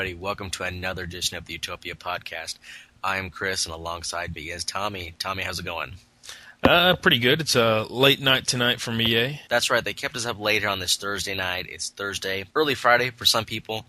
everybody. Welcome to another edition of the Utopia podcast. I am Chris, and alongside me is Tommy. Tommy, how's it going? Pretty good. It's a late night tonight from EA. That's right. They kept us up later on this Thursday night. It's Thursday, early Friday for some people.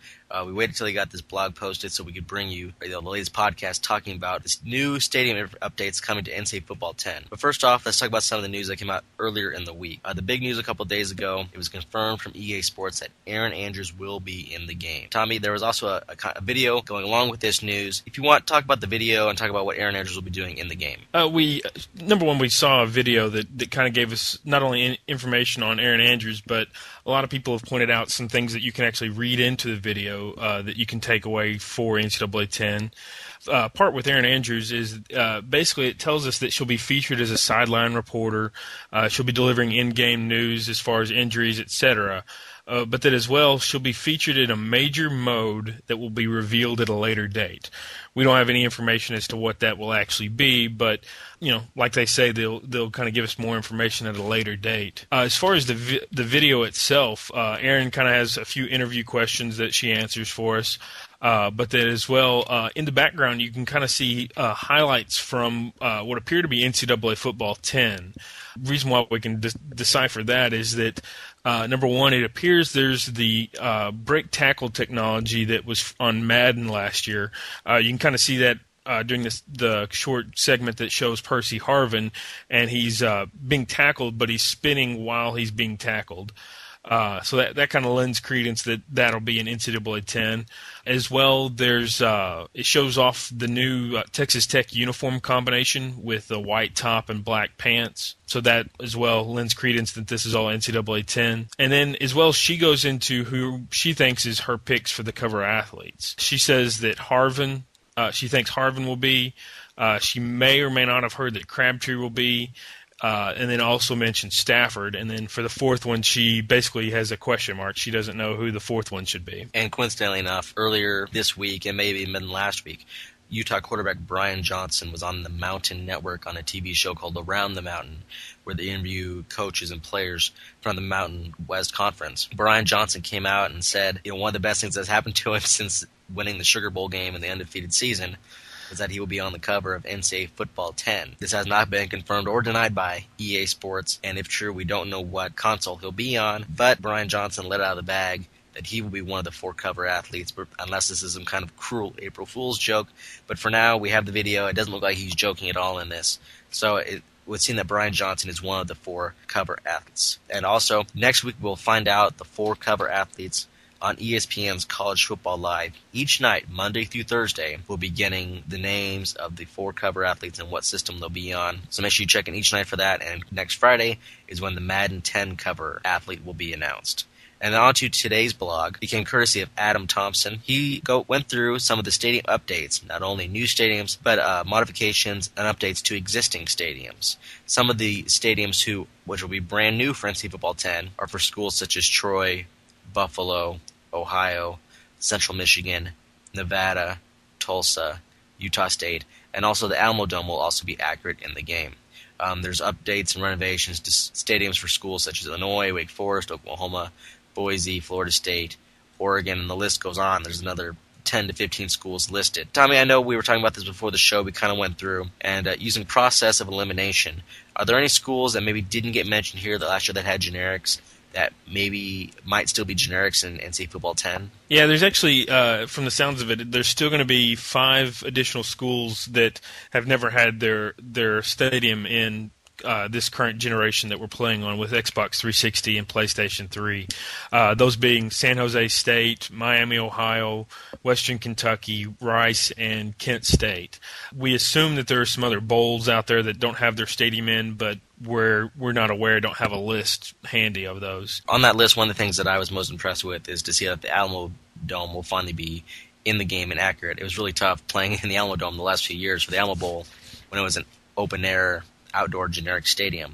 We waited until they got this blog posted so we could bring you the latest podcast talking about this new stadium updates coming to NCAA Football 10. But first off, let's talk about some of the news that came out earlier in the week. The big news a couple days ago, it was confirmed from EA Sports that Erin Andrews will be in the game. Tommy, there was also a video going along with this news. If you want, talk about the video and talk about what Erin Andrews will be doing in the game. Number one, we saw a video that kind of gave us not only information on Erin Andrews, but a lot of people have pointed out some things that you can actually read into the video that you can take away for NCAA 10. Part with Erin Andrews is basically it tells us that she'll be featured as a sideline reporter. She'll be delivering in-game news as far as injuries, etc. But that as well, she'll be featured in a major mode that will be revealed at a later date. We don't have any information as to what that will actually be, but like they say, they'll kind of give us more information at a later date. As far as the video itself, Erin kind of has a few interview questions that she answers for us. But that as well, in the background, you can kind of see highlights from what appear to be NCAA Football 10. The reason why we can decipher that is that, number one, it appears there's the break tackle technology that was on Madden last year. You can kind of see that during the short segment that shows Percy Harvin, and he's being tackled, but he's spinning while he's being tackled. So that kind of lends credence that that'll be an NCAA 10. As well, there's it shows off the new Texas Tech uniform combination with the white top and black pants. So that as well lends credence that this is all NCAA 10. And then as well, she goes into who she thinks is her picks for the cover athletes. She says that she thinks Harvin will be. She may or may not have heard that Crabtree will be. And then also mentioned Stafford. And then for the fourth one, she basically has a question mark. She doesn't know who the fourth one should be. And coincidentally enough, earlier this week, and maybe even last week, Utah quarterback Brian Johnson was on the Mountain Network on a TV show called Around the Mountain, where they interview coaches and players from the Mountain West Conference. Brian Johnson came out and said, one of the best things that's happened to him since winning the Sugar Bowl game in the undefeated season is that he will be on the cover of NCAA Football 10. This has not been confirmed or denied by EA Sports, and if true, we don't know what console he'll be on, but Brian Johnson let out of the bag that he will be one of the 4 cover athletes, unless this is some kind of cruel April Fool's joke. But for now, we have the video. It doesn't look like he's joking at all in this. So it would seem that Brian Johnson is one of the 4 cover athletes. And also, next week we'll find out the 4 cover athletes on ESPN's College Football Live. Each night, Monday through Thursday, we'll be getting the names of the 4 cover athletes and what system they'll be on. So make sure you check in each night for that. And next Friday is when the Madden 10 cover athlete will be announced. And then on to today's blog. It came courtesy of Adam Thompson. He went through some of the stadium updates, not only new stadiums, but modifications and updates to existing stadiums. Some of the stadiums which will be brand new for NCAA Football 10 are for schools such as Troy, Buffalo, Ohio, Central Michigan, Nevada, Tulsa, Utah State, and also the Alamo Dome will also be accurate in the game. There's updates and renovations to stadiums for schools such as Illinois, Wake Forest, Oklahoma, Boise, Florida State, Oregon, and the list goes on. There's another 10 to 15 schools listed. Tommy, I know we were talking about this before the show. We kind of went through. And using process of elimination, are there any schools that maybe didn't get mentioned here last year that had generics that maybe might still be generics in NCAA Football 10? Yeah, there's actually, from the sounds of it, there's still going to be 5 additional schools that have never had their stadium in this current generation that we're playing on with Xbox 360 and PlayStation 3. Those being San Jose State, Miami, Ohio, Western Kentucky, Rice, and Kent State. We assume that there are some other bowls out there that don't have their stadium in, but we're not aware, don't have a list handy of those. On that list, one of the things that I was most impressed with is to see that the Alamo Dome will finally be in the game and accurate. It was really tough playing in the Alamo Dome the last few years for the Alamo Bowl when it was an open-air, outdoor generic stadium.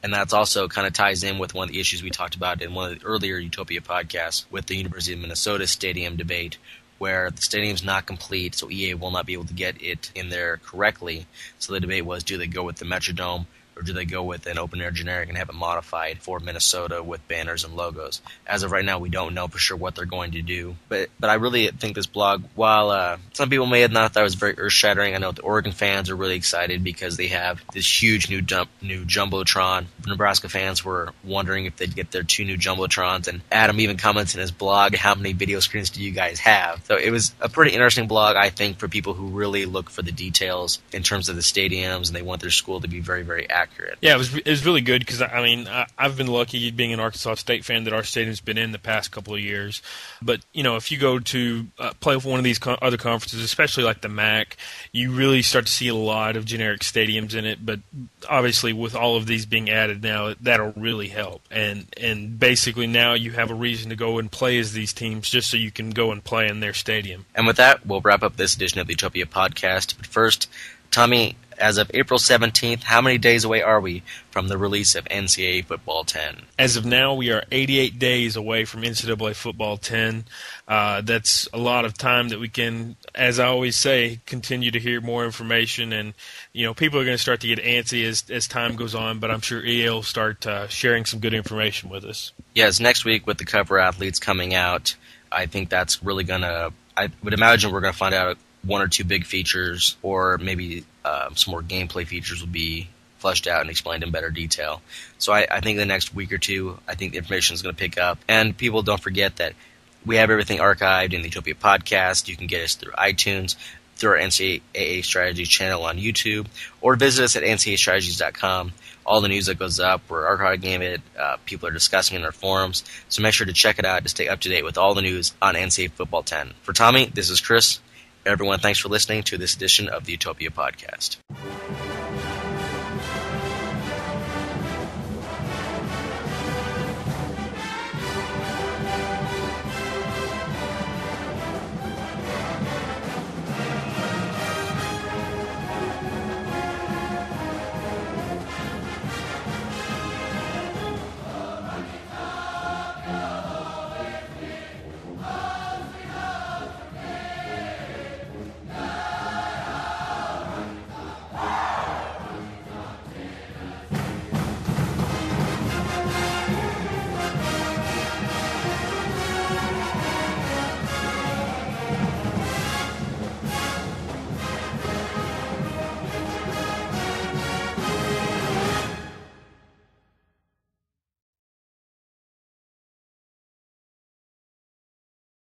And that's also kind of ties in with one of the issues we talked about in one of the earlier Utopia podcasts with the University of Minnesota stadium debate, where the stadium's not complete, so EA will not be able to get it in there correctly. So the debate was, do they go with the Metrodome or do they go with an open-air generic and have it modified for Minnesota with banners and logos? As of right now, we don't know for sure what they're going to do. But I really think this blog, while some people may have not thought it was very earth-shattering, I know the Oregon fans are really excited because they have this huge new Jumbotron. The Nebraska fans were wondering if they'd get their 2 new Jumbotrons, and Adam even comments in his blog, how many video screens do you guys have? So it was a pretty interesting blog, I think, for people who really look for the details in terms of the stadiums, and they want their school to be very, very accurate. Yeah, it was really good because, I mean, I've been lucky being an Arkansas State fan that our stadium's been in the past couple of years. But, if you go to play with one of these other conferences, especially like the MAC, you really start to see a lot of generic stadiums in it. But obviously with all of these being added now, that'll really help. And basically now you have a reason to go and play as these teams just so you can go and play in their stadium. And with that, we'll wrap up this edition of the Utopia podcast. But first, Tommy, as of April 17th, how many days away are we from the release of NCAA Football 10? As of now, we are 88 days away from NCAA Football 10. That's a lot of time that we can, as I always say, continue to hear more information. And, people are going to start to get antsy as time goes on, but I'm sure EA will start sharing some good information with us. Yes, next week with the cover athletes coming out, I think that's really going to – I would imagine we're going to find out 1 or 2 big features, or maybe some more gameplay features will be fleshed out and explained in better detail. So I think the next week or two, I think the information is going to pick up. And people, don't forget that we have everything archived in the Utopia podcast. You can get us through iTunes, through our NCAA Strategies channel on YouTube, or visit us at ncaaStrategies.com. All the news that goes up, we're archiving it. People are discussing it in our forums. So make sure to check it out to stay up to date with all the news on NCAA Football 10. For Tommy, this is Chris. Everyone, thanks for listening to this edition of the Utopia podcast.